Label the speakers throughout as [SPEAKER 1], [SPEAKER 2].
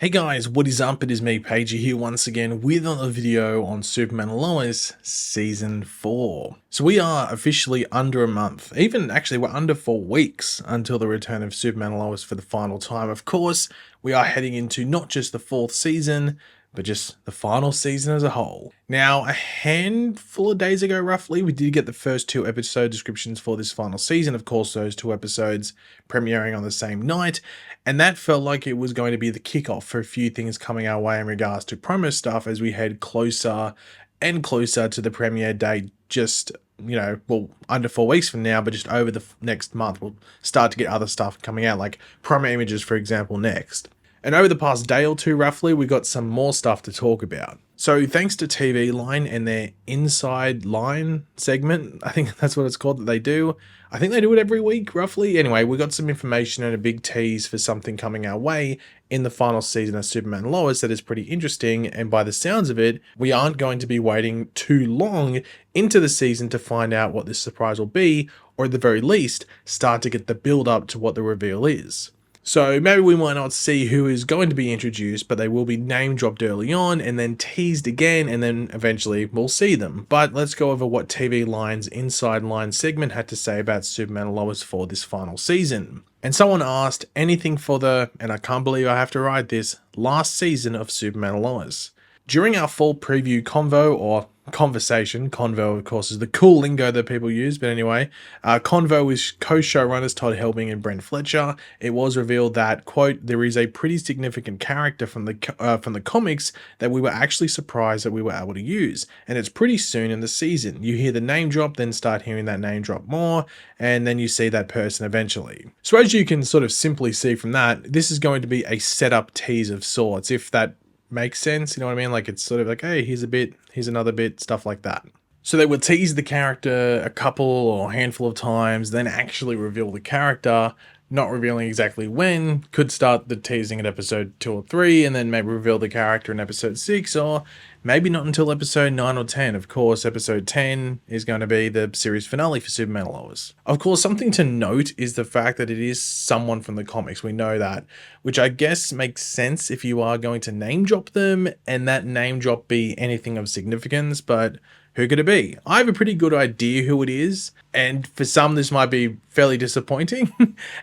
[SPEAKER 1] Hey guys, what is up? It is me, Pagey, here once again with another video on Superman and Lois Season 4. So we are officially under a month, even actually we're under 4 weeks until the return of Superman and Lois for the final time. Of course, we are heading into not just the 4th season, but just the final season as a whole. Now, a handful of days ago, roughly, we did get the first 2 episode descriptions for this final season. Of course, those 2 episodes premiering on the same night, and that felt like it was going to be the kickoff for a few things coming our way in regards to promo stuff as we head closer and closer to the premiere date. Just, well, under 4 weeks from now, but just over the next month, we'll start to get other stuff coming out, like promo images, for example, next. And over the past day or two, roughly, we got some more stuff to talk about. So thanks to TV Line and their Inside Line segment, I think that's what it's called that they do. I think they do it every week, roughly. Anyway, we got some information and a big tease for something coming our way in the final season of Superman and Lois that is pretty interesting. And by the sounds of it, we aren't going to be waiting too long into the season to find out what this surprise will be, or at the very least, start to get the build up to what the reveal is. So maybe we might not see who is going to be introduced, but they will be name dropped early on and then teased again, and then eventually we'll see them. But let's go over what TV Line's Inside Line segment had to say about Superman and Lois for this final season. And someone asked anything for the, and I can't believe I have to write this, last season of Superman and Lois. During our full preview convo, or conversation, convo of course is the cool lingo that people use, but anyway, convo is co-showrunners Todd Helbing and Brent Fletcher. It was revealed that, quote, there is a pretty significant character from the comics that we were actually surprised that we were able to use, and it's pretty soon in the season. You hear the name drop, then start hearing that name drop more, and then you see that person eventually. So as you can sort of simply see from that, this is going to be a setup tease of sorts, if that makes sense, you know what I mean? Like, it's sort of like, hey, here's a bit, here's another bit, stuff like that. So they will tease the character a couple or handful of times, then actually reveal the character, not revealing exactly when. Could start the teasing at episode 2 or 3, and then maybe reveal the character in episode 6, or maybe not until episode 9 or 10. Of course, episode 10 is going to be the series finale for Superman and Lois. Of course, something to note is the fact that it is someone from the comics. We know that, which I guess makes sense if you are going to name drop them, and that name drop be anything of significance, but who could it be? I have a pretty good idea who it is, and for some this might be fairly disappointing,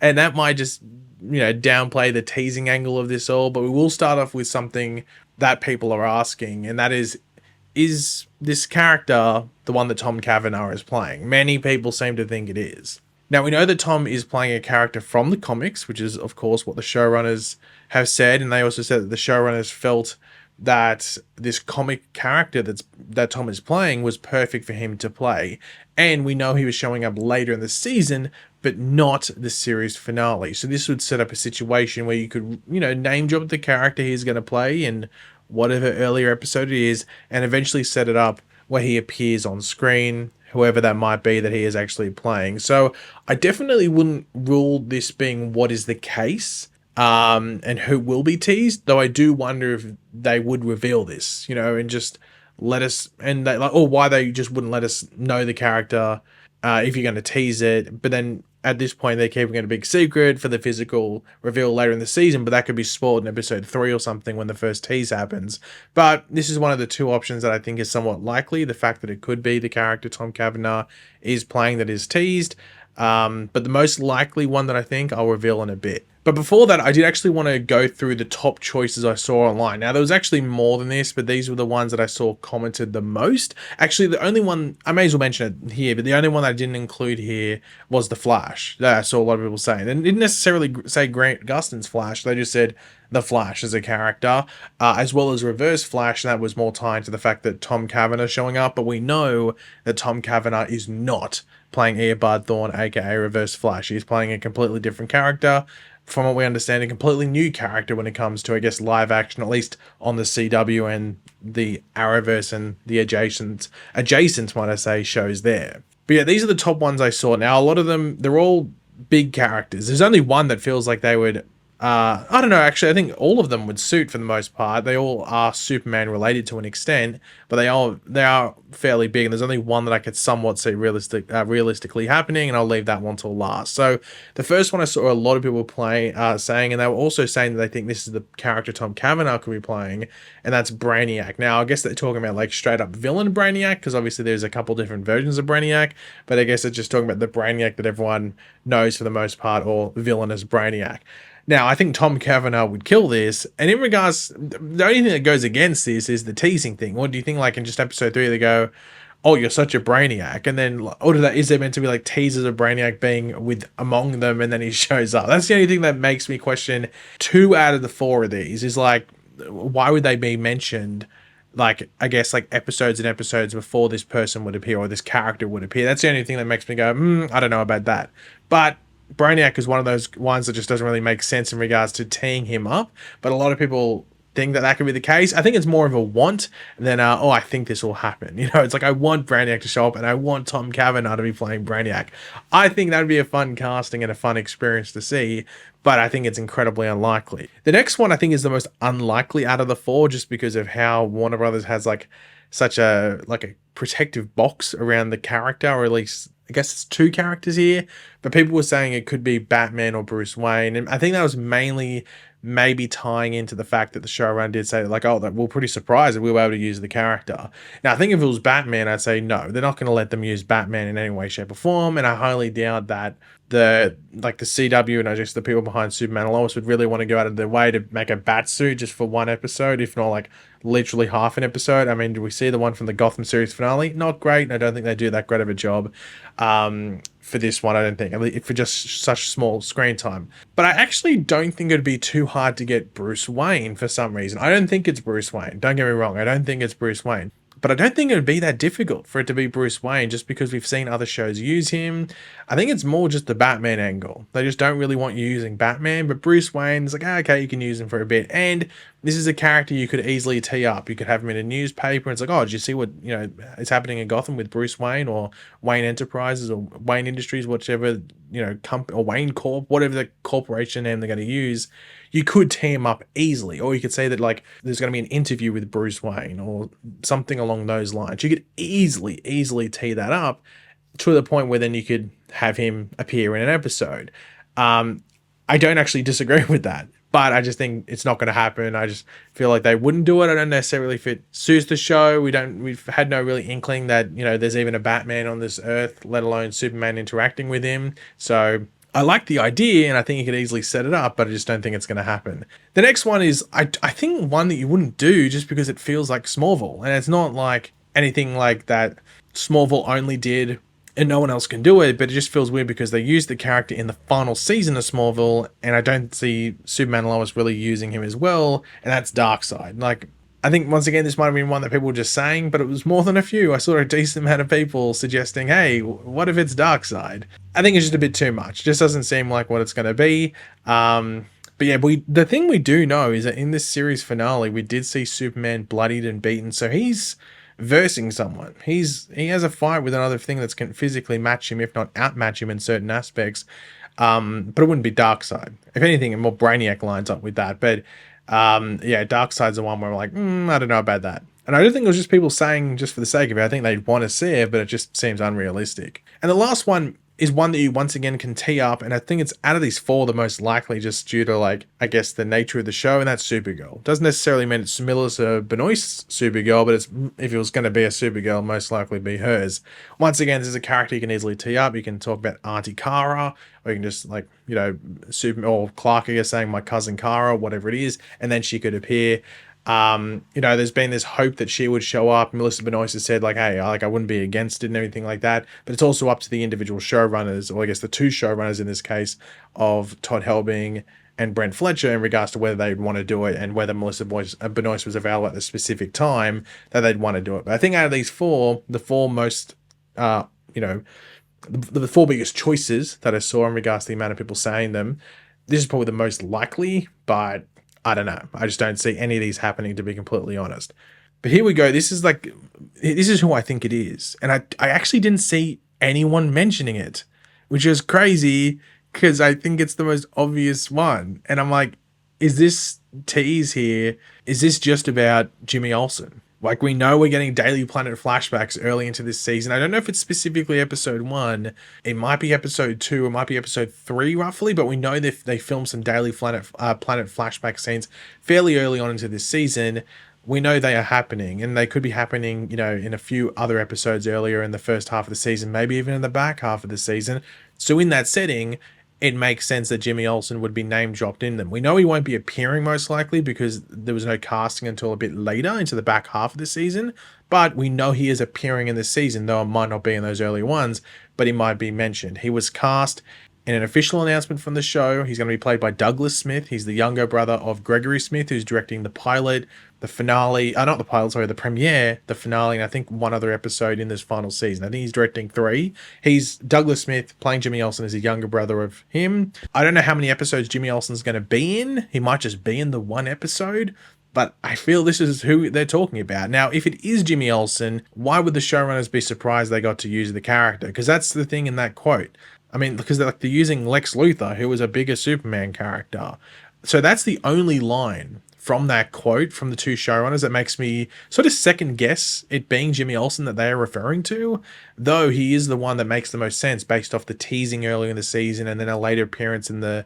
[SPEAKER 1] and that might just, downplay the teasing angle of this all, but we will start off with something that people are asking, and that is this character the one that Tom Cavanagh is playing? Many people seem to think it is. Now, we know that Tom is playing a character from the comics, which is, of course, what the showrunners have said, and they also said that the showrunners felt that this comic character that Tom is playing was perfect for him to play. And we know he was showing up later in the season, but not the series finale. So this would set up a situation where you could, name drop the character he's going to play in whatever earlier episode it is, and eventually set it up where he appears on screen, whoever that might be that he is actually playing. So I definitely wouldn't rule this being what is the case, and who will be teased, though I do wonder if they would reveal this, and just let us, and they, like, or why they just wouldn't let us know the character if you're going to tease it, but then at this point they're keeping it a big secret for the physical reveal later in the season, but that could be spoiled in episode 3 or something when the first tease happens. But this is one of the 2 options that I think is somewhat likely, the fact that it could be the character Tom Cavanagh is playing that is teased, but the most likely one that I think I'll reveal in a bit. But before that, I did actually want to go through the top choices I saw online. Now, there was actually more than this, but these were the ones that I saw commented the most. Actually, the only one, I may as well mention it here, but the only one I didn't include here was the Flash. That I saw a lot of people saying. They didn't necessarily say Grant Gustin's Flash. They just said the Flash as a character, as well as Reverse Flash, and that was more tied to the fact that Tom Cavanagh is showing up, but we know that Tom Cavanagh is not playing Eobard Thawne, aka Reverse Flash. He's playing a completely different character. From what we understand, a completely new character when it comes to, I guess, live action, at least on the CW and the Arrowverse and the adjacent, might I say, shows there. But yeah, these are the top ones I saw. Now, a lot of them, they're all big characters. There's only one that feels like they would I don't know, actually, I think all of them would suit for the most part. They all are Superman related to an extent, but they are fairly big, and there's only one that I could somewhat see realistically happening, and I'll leave that one till last. So the first one I saw a lot of people saying, and they were also saying that they think this is the character Tom Cavanaugh could be playing, and that's Brainiac. Now, I guess they're talking about like straight up villain Brainiac, because obviously there's a couple different versions of Brainiac, but I guess they're just talking about the Brainiac that everyone knows for the most part, or villainous Brainiac. Now, I think Tom Cavanaugh would kill this. And in regards, the only thing that goes against this is the teasing thing. What do you think, like in just episode 3, they go, "Oh, you're such a Brainiac," and then, or is there meant to be like teasers of Brainiac being with among them, and then he shows up? That's the only thing that makes me question 2 out of the 4 of these. Is like, why would they be mentioned? Like, I guess like episodes and episodes before this person would appear or this character would appear. That's the only thing that makes me go, I don't know about that. But Brainiac is one of those ones that just doesn't really make sense in regards to teeing him up, but a lot of people think that that could be the case. I think it's more of a want than, I think this will happen. You know, it's like I want Brainiac to show up and I want Tom Cavanaugh to be playing Brainiac. I think that would be a fun casting and a fun experience to see, but I think it's incredibly unlikely. The next one I think is the most unlikely out of the 4, just because of how Warner Brothers has like such a protective box around the character, or at least I guess it's 2 characters here, but people were saying it could be Batman or Bruce Wayne. And I think that was mainly maybe tying into the fact that the showrunner did say like, that we're pretty surprised that we were able to use the character. Now, I think if it was Batman, I'd say no, they're not going to let them use Batman in any way, shape or form. And I highly doubt that the CW and I guess the people behind Superman and Lois would really want to go out of their way to make a bat suit just for one episode, if not like literally half an episode. I mean, do we see the one from the Gotham series finale? Not great. And I don't think they do that great of a job for this one, I don't think, I mean, for just such small screen time. But I actually don't think it'd be too hard to get Bruce Wayne for some reason. I don't think it's Bruce Wayne. Don't get me wrong. I don't think it's Bruce Wayne. But I don't think it would be that difficult for it to be Bruce Wayne, just because we've seen other shows use him. I think it's more just the Batman angle. They just don't really want you using Batman, but Bruce Wayne's like, okay, you can use him for a bit. And this is a character you could easily tee up. You could have him in a newspaper, and it's like, oh, did you see what is happening in Gotham with Bruce Wayne, or Wayne Enterprises, or Wayne Industries, whichever company, or Wayne Corp, whatever the corporation name they're going to use. You could tee him up easily, or you could say that like there's going to be an interview with Bruce Wayne or something along those lines. You could easily tee that up to the point where then you could have him appear in an episode. I don't actually disagree with that, but I just think it's not going to happen. I just feel like they wouldn't do it. I don't necessarily if it suits the show. We've had no really inkling that there's even a Batman on this earth, let alone Superman interacting with him. So I like the idea, and I think you could easily set it up, but I just don't think it's going to happen. The next one is, I think, one that you wouldn't do just because it feels like Smallville, and it's not like anything like that Smallville only did and no one else can do it, but it just feels weird because they used the character in the final season of Smallville, and I don't see Superman and Lois really using him as well, and that's Darkseid. Like, I think, once again, this might have been one that people were just saying, but it was more than a few. I saw a decent amount of people suggesting, hey, what if it's Darkseid? I think it's just a bit too much. It just doesn't seem like what it's going to be. But yeah, the thing we do know is that in this series finale, we did see Superman bloodied and beaten, so he's versing someone. He has a fight with another thing that's can physically match him, if not outmatch him in certain aspects. But it wouldn't be Darkseid. If anything, more Brainiac lines up with that. But yeah, Darkseid's the one where we're like, I don't know about that. And I don't think it was just people saying just for the sake of it. I think they'd want to see it, but it just seems unrealistic. And the last one is one that you once again can tee up, and I think it's out of these 4 the most likely, just due to like, I guess, the nature of the show, and that's Supergirl. Doesn't necessarily mean it's Melissa Benoist's Supergirl, but if it was going to be a Supergirl, most likely be hers. Once again, this is a character you can easily tee up. You can talk about Auntie Kara, or you can just like, or Clark, I guess, saying my cousin Kara, whatever it is, and then she could appear. There's been this hope that she would show up. Melissa Benoist has said like, hey, I wouldn't be against it and everything like that, but it's also up to the individual showrunners, or I guess the 2 showrunners in this case, of Todd Helbing and Brent Fletcher, in regards to whether they'd want to do it, and whether Melissa Benoist was available at the specific time that they'd want to do it. But I think out of these 4, the 4 most the 4 biggest choices that I saw in regards to the amount of people saying them, this is probably the most likely, but I don't know. I just don't see any of these happening, to be completely honest. But here we go. This is who I think it is. And I actually didn't see anyone mentioning it, which is crazy because I think it's the most obvious one. And I'm like, is this tease here? Is this just about Jimmy Olsen? Like, we know we're getting Daily Planet flashbacks early into this season. I don't know if it's specifically episode 1. It might be episode 2. It might be episode 3, roughly. But we know they filmed some Daily Planet flashback scenes fairly early on into this season. We know they are happening, and they could be happening, you know, in a few other episodes earlier in the first half of the season, maybe even in the back half of the season. So in that setting, it makes sense that Jimmy Olsen would be name dropped in them. We know he won't be appearing most likely because there was no casting until a bit later into the back half of the season, but we know he is appearing in this season, though it might not be in those early ones, but he might be mentioned. He was cast in an official announcement from the show. He's going to be played by Douglas Smith. He's the younger brother of Gregory Smith, who's directing the pilot, the finale, not the pilot, sorry, the premiere, the finale, and I think one other episode in this final season. I think he's directing 3. He's Douglas Smith playing Jimmy Olsen as a younger brother of him. I don't know how many episodes Jimmy Olsen's going to be in. He might just be in the one episode, but I feel this is who they're talking about. Now, if it is Jimmy Olsen, why would the showrunners be surprised they got to use the character? Because that's the thing in that quote. I mean, because they're using Lex Luthor, who was a bigger Superman character. So that's the only line from that quote from the two showrunners that makes me sort of second guess it being Jimmy Olsen that they are referring to, though he is the one that makes the most sense based off the teasing earlier in the season and then a later appearance in the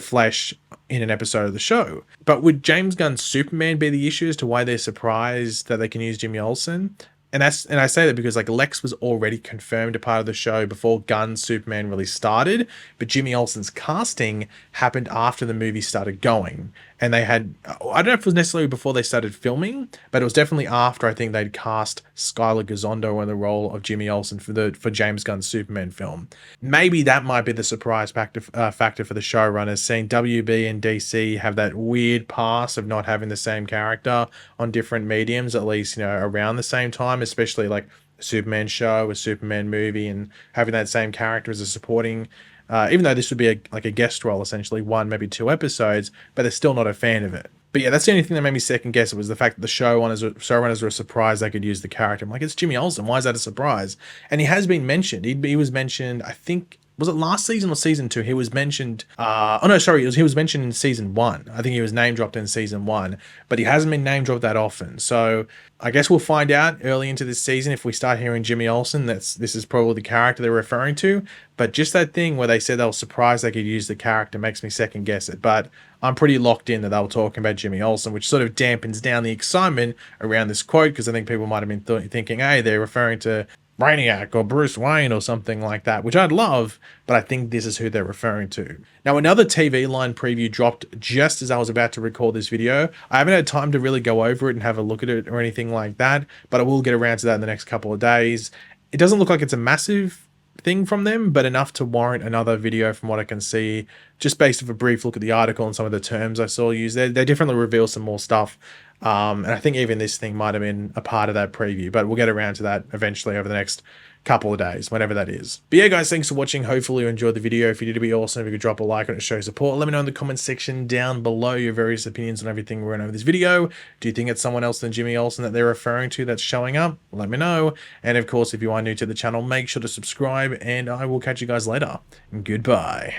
[SPEAKER 1] flesh in an episode of the show. But would James Gunn's Superman be the issue as to why they're surprised that they can use Jimmy Olsen? And I say that because like Lex was already confirmed a part of the show before Gunn's Superman really started, but Jimmy Olsen's casting happened after the movie started going. And they had, I don't know if it was necessarily before they started filming, but it was definitely after I think they'd cast Skylar Gisondo in the role of Jimmy Olsen for James Gunn's Superman film. Maybe that might be the surprise factor for the showrunners, seeing WB and DC have that weird pass of not having the same character on different mediums, at least, you know, around the same time, especially like a Superman show, a Superman movie, and having that same character as a supporting, even though this would be like a guest role, essentially 1, maybe 2 episodes, but they're still not a fan of it. But yeah, that's the only thing that made me second guess it was the fact that the showrunners were surprised they could use the character. I'm like, it's Jimmy Olsen. Why is that a surprise? And he has been mentioned. He was mentioned, I think, was it last season or season 2? He was mentioned, he was mentioned in season 1. I think he was name dropped in season 1, but he hasn't been name dropped that often. So I guess we'll find out early into this season if we start hearing Jimmy Olsen. This is probably the character they're referring to. But just that thing where they said they were surprised they could use the character makes me second guess it. But I'm pretty locked in that they were talking about Jimmy Olsen, which sort of dampens down the excitement around this quote, because I think people might have been thinking, hey, they're referring to Brainiac or Bruce Wayne or something like that, which I'd love, but I think this is who they're referring to. Now, another TV line preview dropped just as I was about to record this video. I haven't had time to really go over it and have a look at it or anything like that, but I will get around to that in the next couple of days. It doesn't look like it's a massive thing from them, but enough to warrant another video from what I can see, just based off a brief look at the article and some of the terms I saw used there. They definitely reveal some more stuff. And I think even this thing might have been a part of that preview, but we'll get around to that eventually over the next couple of days, whenever that is. But yeah, guys, thanks for watching. Hopefully you enjoyed the video. If you did, it'd be awesome if you could drop a like on it to show support. Let me know in the comment section down below your various opinions on everything we're going over this video. Do you think it's someone else than Jimmy Olsen that they're referring to that's showing up? Let me know. And of course, if you are new to the channel, make sure to subscribe, and I will catch you guys later. Goodbye.